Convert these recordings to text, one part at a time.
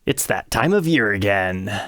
It's that time of year again.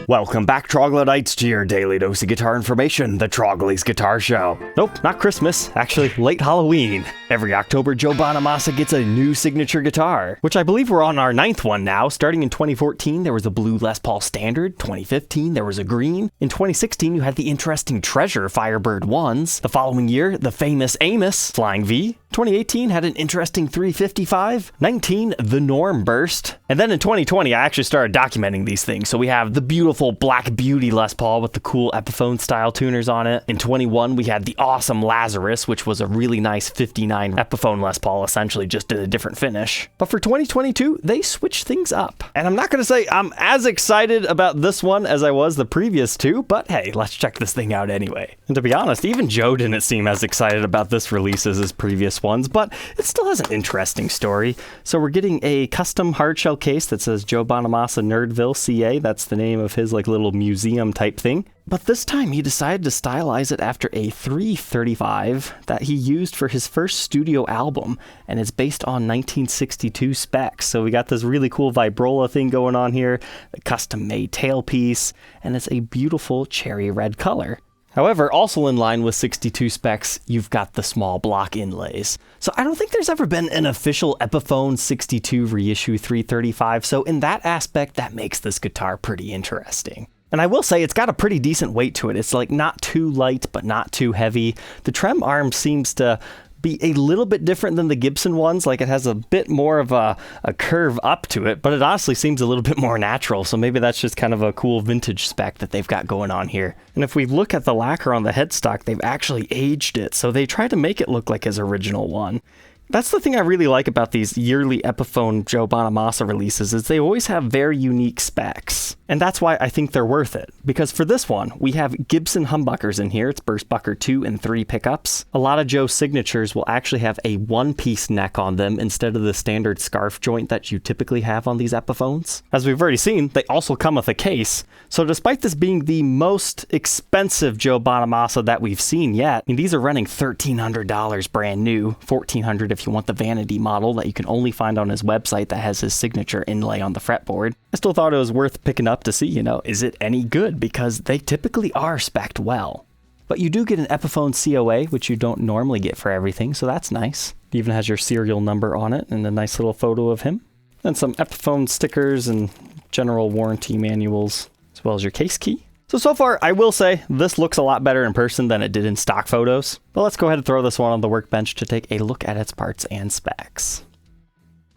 Welcome back, troglodytes, to your daily dose of guitar information, the Trogly's Guitar Show. Nope, not Christmas, actually late Halloween. Every October, Joe Bonamassa gets a new signature guitar, which I believe we're on our 9th one now. Starting in 2014, there was a blue Les Paul Standard. 2015, there was a green. In 2016, you had the interesting Treasure Firebird 1s. The following year, the famous Amos Flying V. 2018 had an interesting 355. 19, the Norm Burst. And then in 2020, I actually started documenting these things. So we have the beautiful Black Beauty Les Paul with the cool Epiphone style tuners on it. In 21, we had the awesome Lazarus, which was a really nice 59 Epiphone Les Paul, essentially just in a different finish. But for 2022, they switched things up. And I'm not going to say I'm as excited about this one as I was the previous two, but hey, let's check this thing out anyway. And to be honest, even Joe didn't seem as excited about this release as his previous ones, but it still has an interesting story. So we're getting a custom hardshell case that says Joe Bonamassa Nerdville, CA. That's the name of his like little museum type thing. But this time he decided to stylize it after a 335 that he used for his first studio album, and it's based on 1962 specs. So we got this really cool vibrola thing going on here, a custom made tailpiece, and it's a beautiful cherry red color. However, also in line with 62 specs, you've got the small block inlays. So I don't think there's ever been an official Epiphone 62 reissue 335, so in that aspect, that makes this guitar pretty interesting. And I will say it's got a pretty decent weight to it. It's like not too light, but not too heavy. The trem arm seems to be a little bit different than the Gibson ones. Like it has a bit more of a curve up to it, but it honestly seems a little bit more natural. So maybe that's just kind of a cool vintage spec that they've got going on here. And if we look at the lacquer on the headstock, they've actually aged it. So they try to make it look like his original one. That's the thing I really like about these yearly Epiphone Joe Bonamassa releases is they always have very unique specs. And that's why I think they're worth it. Because for this one, we have Gibson humbuckers in here. It's Burstbucker 2 and 3 pickups. A lot of Joe's signatures will actually have a one-piece neck on them instead of the standard scarf joint that you typically have on these Epiphones. As we've already seen, they also come with a case. So despite this being the most expensive Joe Bonamassa that we've seen yet, I mean, these are running $1,300 brand new, $1,400 if you want the vanity model that you can only find on his website that has his signature inlay on the fretboard. I still thought it was worth picking up to see, is it any good? Because they typically are spec'd well. But you do get an Epiphone COA, which you don't normally get for everything, so that's nice. It even has your serial number on it and a nice little photo of him. And some Epiphone stickers and general warranty manuals, as well as your case key. So far, I will say, this looks a lot better in person than it did in stock photos. But let's go ahead and throw this one on the workbench to take a look at its parts and specs.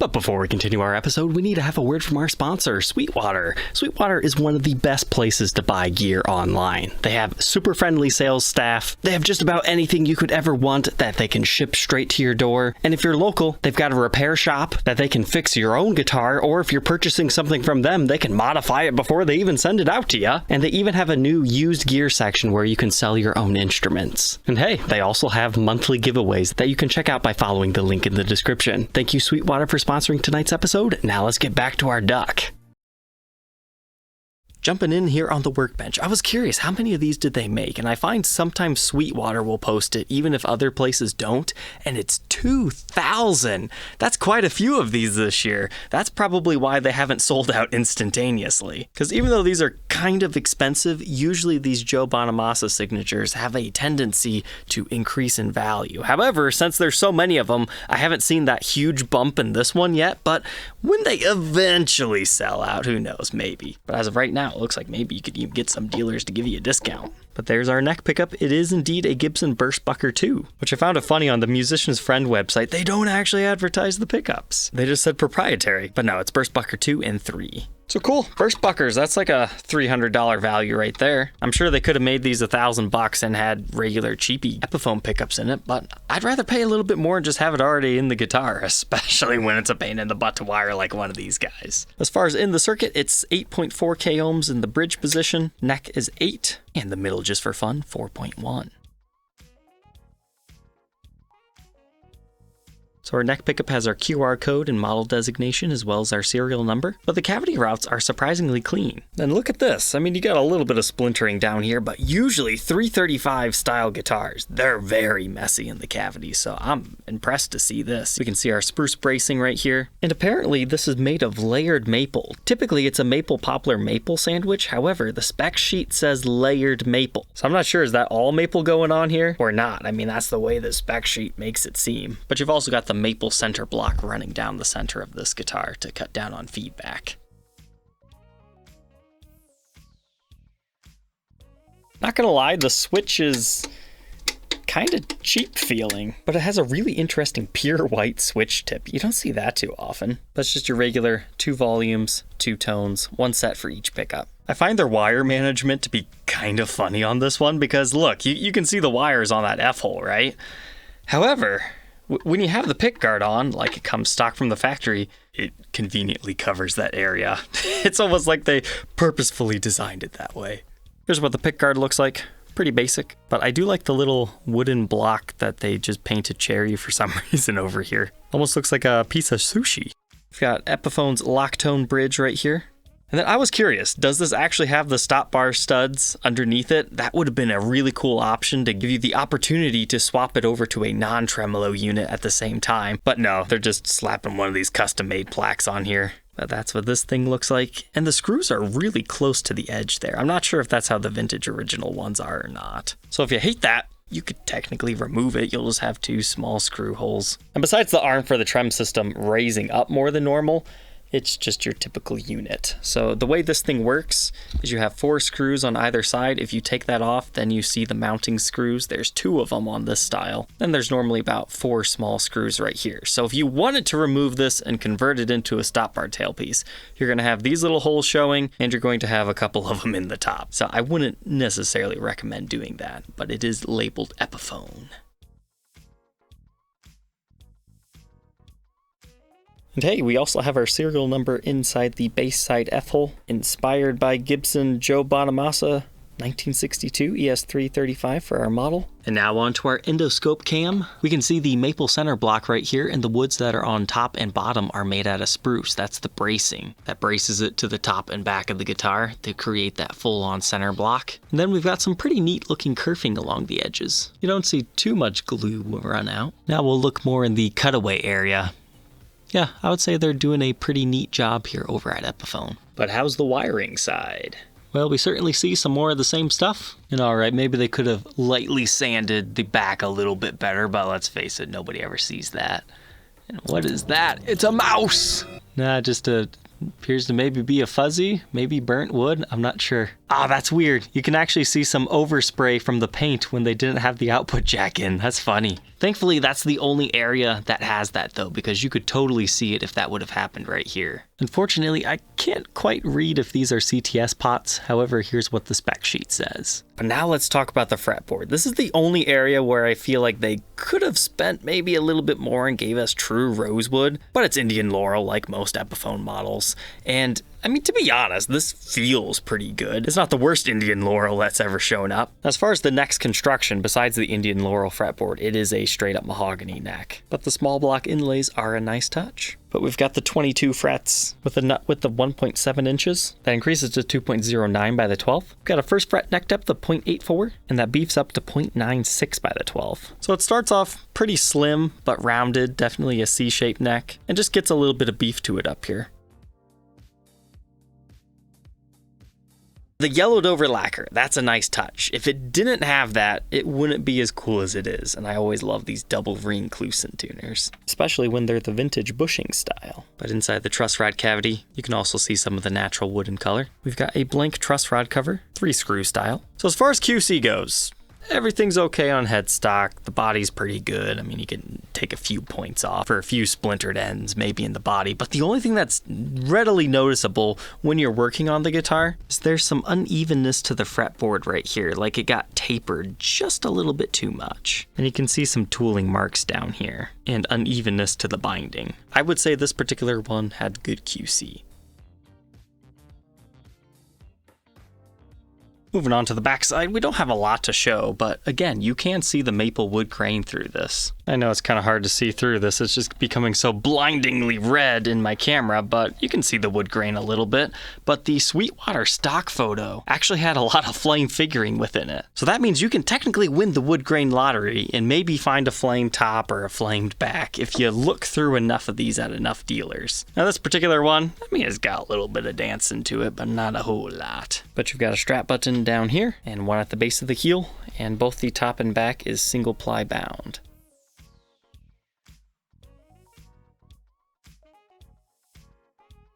But before we continue our episode, we need to have a word from our sponsor, Sweetwater. Sweetwater is one of the best places to buy gear online. They have super friendly sales staff. They have just about anything you could ever want that they can ship straight to your door. And if you're local, they've got a repair shop that they can fix your own guitar, or if you're purchasing something from them, they can modify it before they even send it out to you. And they even have a new used gear section where you can sell your own instruments. And hey, they also have monthly giveaways that you can check out by following the link in the description. Thank you, Sweetwater, for sponsoring tonight's episode. Now let's get back to our duck. Jumping in here on the workbench, I was curious, how many of these did they make? And I find sometimes Sweetwater will post it, even if other places don't, and it's 2,000. That's quite a few of these this year. That's probably why they haven't sold out instantaneously. Because even though these are kind of expensive, usually these Joe Bonamassa signatures have a tendency to increase in value. However, since there's so many of them, I haven't seen that huge bump in this one yet, but when they eventually sell out, who knows, maybe. But as of right now, it looks like maybe you could even get some dealers to give you a discount. But there's our neck pickup. It is indeed a Gibson Burstbucker 2, which I found it funny on the Musician's Friend website. They don't actually advertise the pickups. They just said proprietary. But no, it's Burstbucker 2 and 3. So cool, Burstbuckers, that's like a $300 value right there. I'm sure they could have made these $1,000 and had regular cheapy Epiphone pickups in it, but I'd rather pay a little bit more and just have it already in the guitar, especially when it's a pain in the butt to wire like one of these guys. As far as in the circuit, it's 8.4 k ohms in the bridge position, neck is 8, and the middle, just for fun, 4.1. So our neck pickup has our QR code and model designation as well as our serial number, but the cavity routes are surprisingly clean. And look at this. I mean, you got a little bit of splintering down here, but usually 335 style guitars, they're very messy in the cavity, so I'm impressed to see this. We can see our spruce bracing right here, and apparently this is made of layered maple. Typically it's a maple poplar maple sandwich, however, the spec sheet says layered maple. So I'm not sure, is that all maple going on here or not? I mean, that's the way the spec sheet makes it seem. But you've also got the maple center block running down the center of this guitar to cut down on feedback. Not gonna lie, the switch is kind of cheap feeling, but it has a really interesting pure white switch tip. You don't see that too often. That's just your regular 2 volumes, 2 tones, 1 set for each pickup. I find their wire management to be kind of funny on this one because look, you can see the wires on that F-hole, right? However, when you have the pick guard on, like it comes stock from the factory, it conveniently covers that area. It's almost like they purposefully designed it that way. Here's what the pick guard looks like. Pretty basic, but I do like the little wooden block that they just painted cherry for some reason over here. Almost looks like a piece of sushi. We've got Epiphone's lock tone bridge right here. And then I was curious, does this actually have the stop bar studs underneath it? That would have been a really cool option to give you the opportunity to swap it over to a non-tremolo unit at the same time. But no, they're just slapping one of these custom-made plaques on here. But that's what this thing looks like. And the screws are really close to the edge there. I'm not sure if that's how the vintage original ones are or not. So if you hate that, you could technically remove it. You'll just have 2 small screw holes. And besides the arm for the trem system raising up more than normal, it's just your typical unit. So the way this thing works is you have 4 screws on either side. If you take that off, then you see the mounting screws. There's 2 of them on this style. Then there's normally about 4 small screws right here. So if you wanted to remove this and convert it into a stop bar tailpiece, you're gonna have these little holes showing and you're going to have a couple of them in the top. So I wouldn't necessarily recommend doing that, but it is labeled Epiphone. And hey, we also have our serial number inside the bass side F-hole, inspired by Gibson Joe Bonamassa 1962 ES-335 for our model. And now on to our endoscope cam. We can see the maple center block right here, and the woods that are on top and bottom are made out of spruce. That's the bracing that braces it to the top and back of the guitar to create that full-on center block. And then we've got some pretty neat looking kerfing along the edges. You don't see too much glue run out. Now we'll look more in the cutaway area. Yeah, I would say they're doing a pretty neat job here over at Epiphone. But how's the wiring side? Well, we certainly see some more of the same stuff. And alright, maybe they could have lightly sanded the back a little bit better, but let's face it, nobody ever sees that. And what is that? It's a mouse! Nah, just appears to maybe be a fuzzy, maybe burnt wood, I'm not sure. Ah, that's weird. You can actually see some overspray from the paint when they didn't have the output jack in. That's funny. Thankfully, that's the only area that has that though, because you could totally see it if that would have happened right here. Unfortunately, I can't quite read if these are CTS pots. However, here's what the spec sheet says. But now let's talk about the fretboard. This is the only area where I feel like they could have spent maybe a little bit more and gave us true rosewood, but it's Indian laurel like most Epiphone models. And I mean, to be honest, this feels pretty good. It's not the worst Indian laurel that's ever shown up. As far as the neck's construction, besides the Indian laurel fretboard, it is a straight up mahogany neck. But the small block inlays are a nice touch. But we've got the 22 frets with a nut width of 1.7 inches. That increases to 2.09 by the 12th. We've got a first fret neck depth of 0.84, and that beefs up to 0.96 by the 12th. So it starts off pretty slim, but rounded, definitely a C-shaped neck, and just gets a little bit of beef to it up here. The yellowed over lacquer, that's a nice touch. If it didn't have that, it wouldn't be as cool as it is, and I always love these double ring Clusen tuners, especially when they're the vintage bushing style. But inside the truss rod cavity, you can also see some of the natural wooden color. We've got a blank truss rod cover, 3-screw style. So as far as QC goes, everything's okay on headstock. The body's pretty good. I mean, you can take a few points off for a few splintered ends, maybe in the body. But the only thing that's readily noticeable when you're working on the guitar is there's some unevenness to the fretboard right here. Like it got tapered just a little bit too much. And you can see some tooling marks down here and unevenness to the binding. I would say this particular one had good QC. Moving on to the backside, we don't have a lot to show, but again, you can see the maple wood grain through this. I know it's kind of hard to see through this, it's just becoming so blindingly red in my camera, but you can see the wood grain a little bit. But the Sweetwater stock photo actually had a lot of flame figuring within it. So that means you can technically win the wood grain lottery and maybe find a flame top or a flamed back if you look through enough of these at enough dealers. Now this particular one, I mean, it's got a little bit of dancing to it, but not a whole lot. But you've got a strap button down here and one at the base of the heel, and both the top and back is single ply bound.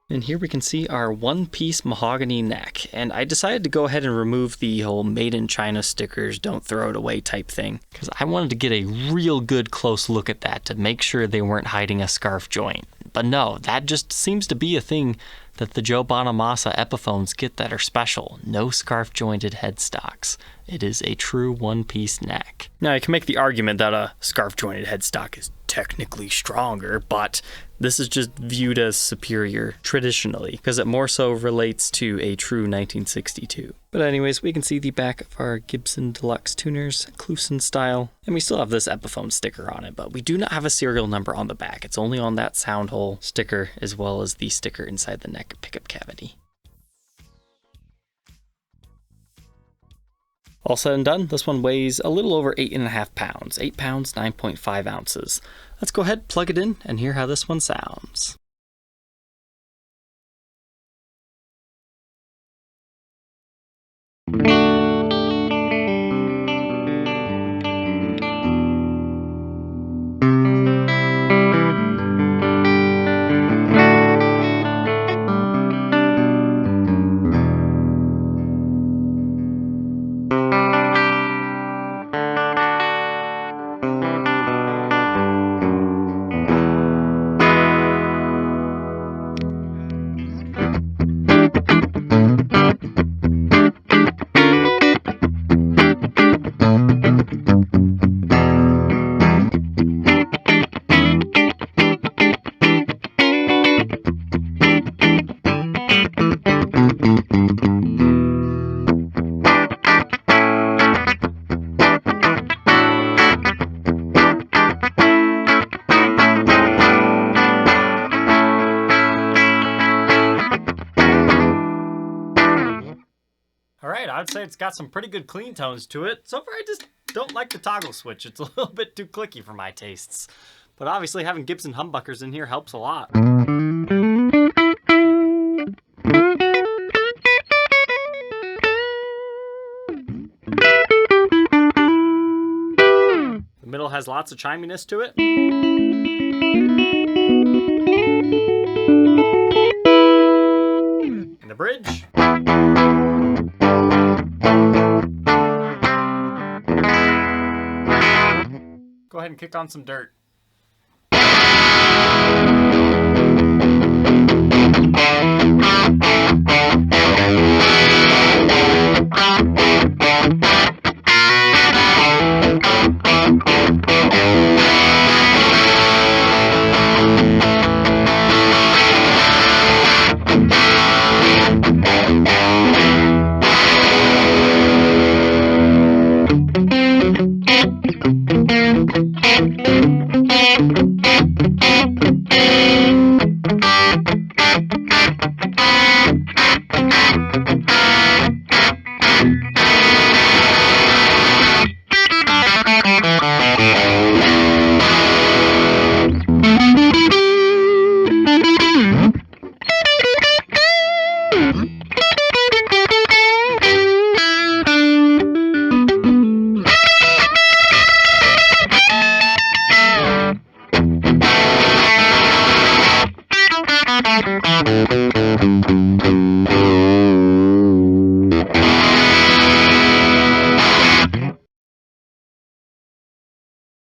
And here we can see our one-piece mahogany neck, and I decided to go ahead and remove the whole made in China stickers, don't throw it away type thing, because I wanted to get a real good close look at that to make sure they weren't hiding a scarf joint. But no, that just seems to be a thing that the Joe Bonamassa Epiphones get that are special. No scarf jointed headstocks. It is a true one-piece neck. Now, I can make the argument that a scarf jointed headstock is technically stronger, but this is just viewed as superior traditionally because it more so relates to a true 1962. But anyways, we can see the back of our Gibson Deluxe tuners, Clusen style, and we still have this Epiphone sticker on it, but we do not have a serial number on the back. It's only on that sound hole sticker as well as the sticker inside the neck pickup cavity. All said and done, this one weighs a little over 8.5 pounds, 8 pounds, 9.5 ounces. Let's go ahead, plug it in, and hear how this one sounds. Alright, I'd say it's got some pretty good clean tones to it. So far I just don't like the toggle switch. It's a little bit too clicky for my tastes. But obviously having Gibson humbuckers in here helps a lot. The middle has lots of chiminess to it. And the bridge. Go ahead and kick on some dirt.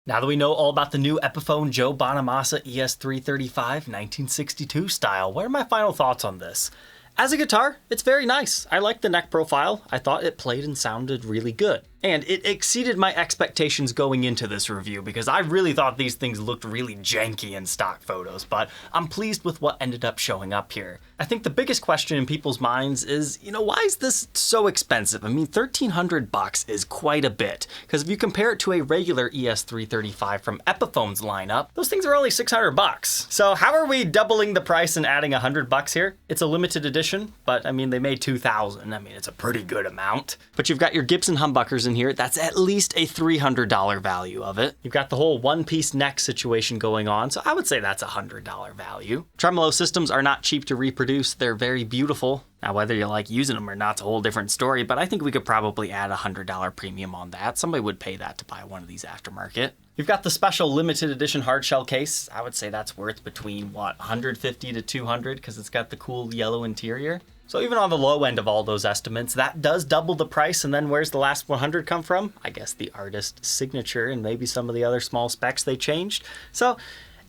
Now that we know all about the new Epiphone Joe Bonamassa ES-335 1962 style, what are my final thoughts on this? As a guitar, it's very nice. I like the neck profile. I thought it played and sounded really good. And it exceeded my expectations going into this review because I really thought these things looked really janky in stock photos, but I'm pleased with what ended up showing up here. I think the biggest question in people's minds is, why is this so expensive? I mean, $1,300 is quite a bit, because if you compare it to a regular ES-335 from Epiphone's lineup, those things are only $600. So how are we doubling the price and adding $100 here? It's a limited edition, but I mean, they made 2,000. I mean, it's a pretty good amount. But you've got your Gibson humbuckers in here. That's at least a $300 value of it. You've got the whole one-piece neck situation going on, so I would say that's a $100 value. Tremolo systems are not cheap to reproduce. They're very beautiful. Now, whether you like using them or not's a whole different story, but I think we could probably add a $100 premium on that. Somebody would pay that to buy one of these aftermarket. You've got the special limited edition hardshell case. I would say that's worth between, $150 to $200 because it's got the cool yellow interior. So even on the low end of all those estimates, that does double the price, and then where's the last 100 come from? I guess the artist signature and maybe some of the other small specs they changed. So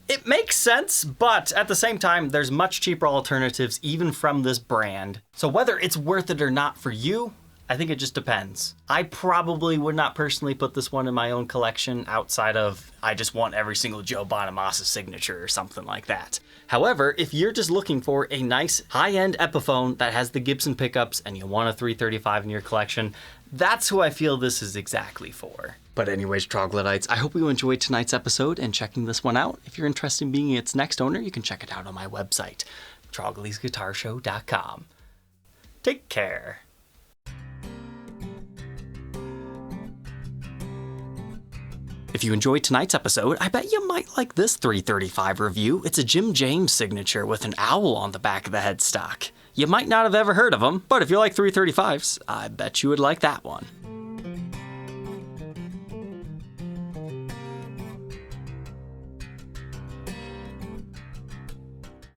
it makes sense, but at the same time, there's much cheaper alternatives even from this brand. So whether it's worth it or not for you, I think it just depends. I probably would not personally put this one in my own collection outside of I just want every single Joe Bonamassa signature or something like that. However, if you're just looking for a nice high-end Epiphone that has the Gibson pickups and you want a 335 in your collection, that's who I feel this is exactly for. But anyways, Troglodytes, I hope you enjoyed tonight's episode and checking this one out. If you're interested in being its next owner, you can check it out on my website, troglysguitarshow.com. Take care. If you enjoyed tonight's episode, I bet you might like this 335 review. It's a Jim James signature with an owl on the back of the headstock. You might not have ever heard of them, but if you like 335s, I bet you would like that one.